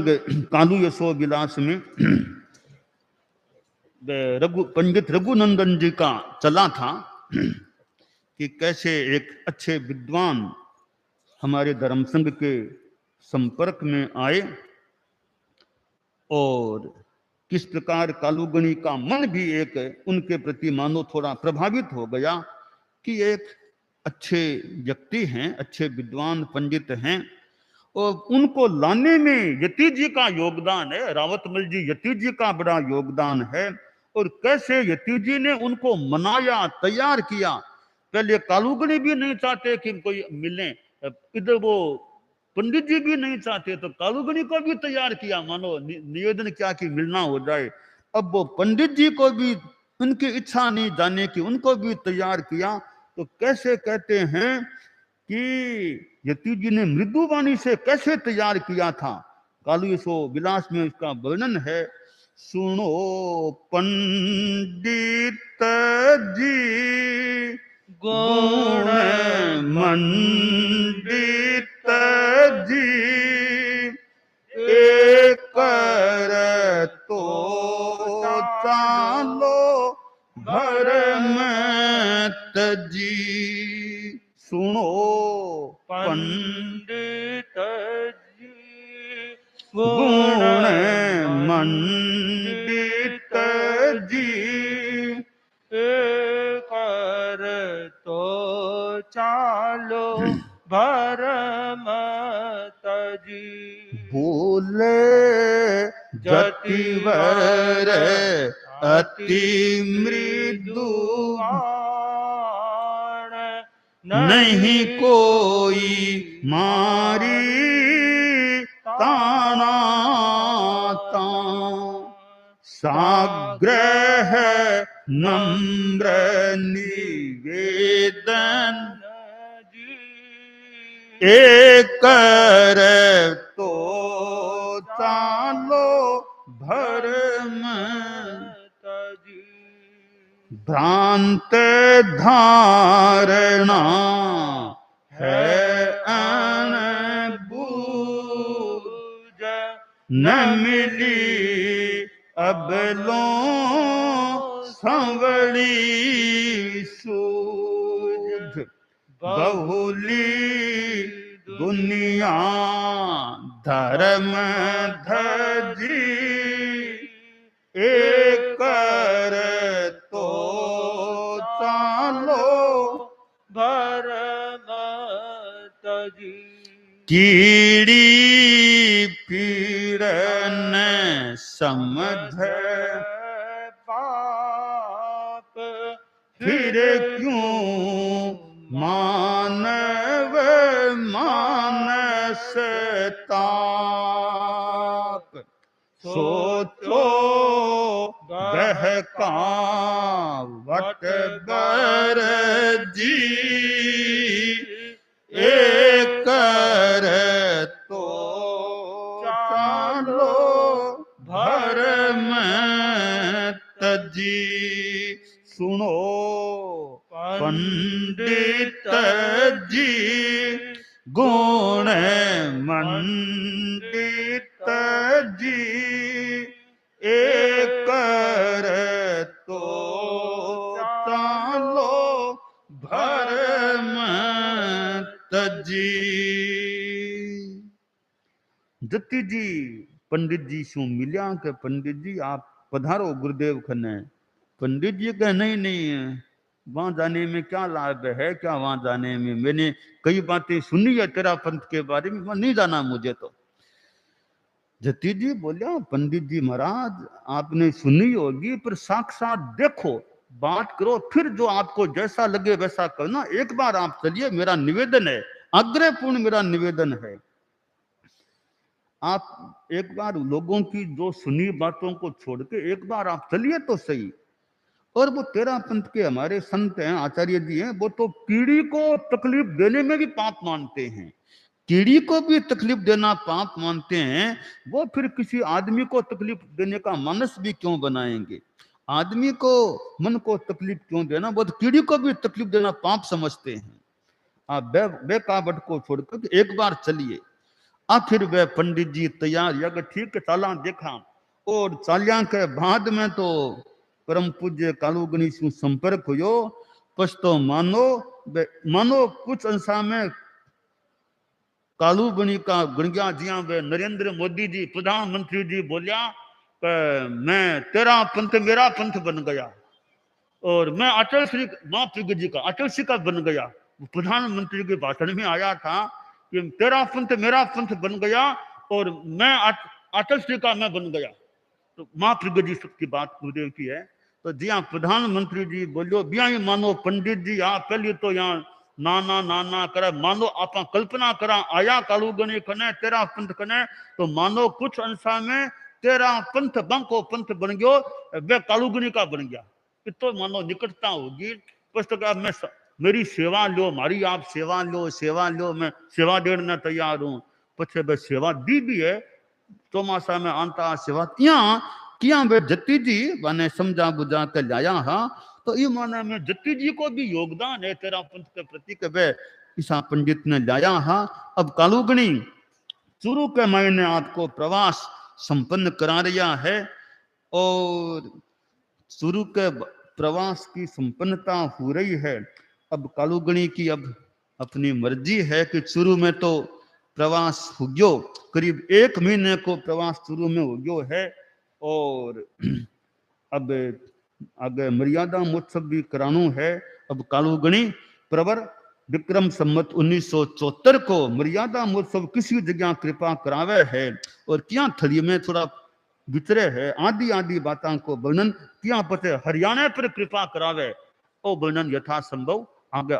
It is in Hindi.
प्रसंग कालू यशो विलास में पंडित रघुनंदन जी का चला था कि कैसे एक अच्छे विद्वान हमारे धर्म संघ के संपर्क में आए और किस प्रकार कालूगणी का मन भी एक उनके प्रति मानो थोड़ा प्रभावित हो गया कि एक अच्छे व्यक्ति हैं, अच्छे विद्वान पंडित हैं और उनको लाने में यति जी का योगदान है, रावतमल जी यति जी का बड़ा योगदान है। और कैसे यति जी ने उनको मनाया, तैयार किया। पहले कालूगणी भी नहीं चाहते कि कोई मिले, इधर वो पंडित जी भी नहीं चाहते तो कालूगणी को भी तैयार किया, मानो निवेदन किया कि मिलना हो जाए। अब वो पंडित जी को भी उनकी इच्छा नहीं जाने की, उनको भी तैयार किया। तो कैसे कहते हैं कि यति जी ने मृदुवाणी से कैसे तैयार किया था, कालू यशो विलास में इसका वर्णन है। सुनो पंडित जी गुण मंडित जी, एक तो चालो भरमत जी। सुनो पंडित जी गुण मंडित जी, कर तो चालो भरमत जी। बोले जतिवर अति मृदुवाण, नहीं कोई मारी ताना तान। साग्रह नम्र निवेदन एक तो चालो भरमत जी। भ्रांत धारणा है अनबूझ, न मिली अबलों संवड़ी सूझ। बहुली दुनिया धर्म धजी, एक तो चालो भरमत जी। कीड़ी पीड़न समझ पाप, फिर क्यों मानव मानस ताप। सोचो बहकावट बर जी, एक तो चालो भरमत जी। सुनो पंडित जी गुण मंडित जी, एक तो चालो भरमत जी। जति जी पंडित जी शू मिलिया के पंडित जी आप पधारो गुरुदेव खने। पंडित जी कहे नहीं नहीं, वहां जाने में क्या लाभ है, क्या वहां जाने में, मैंने कई बातें सुनी है तेरा पंथ के बारे में, वहां नहीं जाना मुझे तो। जति जी बोलिया पंडित जी महाराज आपने सुनी होगी पर साक्षात देखो, बात करो, फिर जो आपको जैसा लगे वैसा करना। एक बार आप चलिए, मेरा निवेदन है, आग्रहपूर्ण मेरा निवेदन है। आप एक बार लोगों की जो सुनी बातों को छोड़ के एक बार आप चलिए तो सही। और वो तेरा पंथ के हमारे संत हैं, आचार्य जी हैं, वो तो कीड़ी को तकलीफ देने में भी पाप मानते हैं। कीड़ी को भी तकलीफ देना पाप मानते हैं, वो फिर किसी आदमी को तकलीफ देने का मानस भी क्यों बनाएंगे? आदमी को मन को तकलीफ क्यों देना, वो तो कीड़ी को भी तकलीफ देना पाप समझते हैं। आप बेकाबट को छोड़कर एक बार चलिए। आखिर वे पंडित जी तैयार यज्ञ ठीक चाला देखा और चालिया के बाद में तो परम पूज्य कालूगणी से संपर्क हुयो। पछतो मानो कुछ अंशा में कालूगणी का गणग्या जिया वे नरेंद्र मोदी जी प्रधानमंत्री जी बोलिया मैं तेरा पंथ मेरा पंथ बन गया और मैं अटल श्री महाप्रज्ञ जी का अटल श्री का बन गया। प्रधानमंत्री के भाषण में आया था कि तेरा पंथ मेरा पंथ बन गया और मैं अटल श्री का मैं बन गया। तो महाप्रज्ञ जी सबकी बात गुरुदेव की है। तो जी हाँ प्रधानमंत्री जी बोलो बिया ही मानो पंडित जी यहाँ पहले तो यहाँ नाना करे मानो आप कल्पना करा आया कालूगणी कने तेरा पंथ कने तो मानो कुछ अंशा में तेरा पंथ बंको पंथ बन गयो वे कालूगणी का बन गया। तो मानो निकटता होगी पुस्तक मैं मेरी सेवा लो मारी आप सेवा लो मैं सेवा देने तैयार हूँ। पछे वे सेवा दी भी है चौमासा में आंता सेवा किया वे जत्ती जी माने समझा बुझा के लाया हा। तो ये माना में जत्ती जी को भी योगदान है तेरा पंथ के प्रति के वे ईसा पंडित ने लाया हा। अब कालूगणी चूरू के महीने आपको प्रवास संपन्न करा रहा है और चूरू के प्रवास की संपन्नता हो रही है। अब कालूगणी की अब अपनी मर्जी है कि चूरू में तो प्रवास हो गयो करीब 1 महीने को प्रवास चूरू में हो गयो है और अब आगे मर्यादा महोत्सव भी करानो है। अब कालूगणी प्रवर विक्रम संवत 1974 को मर्यादा महोत्सव किसी जगह कृपा करावे है और क्या थली में थोड़ा वितरे है आदि बातों को वर्णन किया पते हरियाणा पर कृपा करावे ओ वर्णन यथासंभव आगे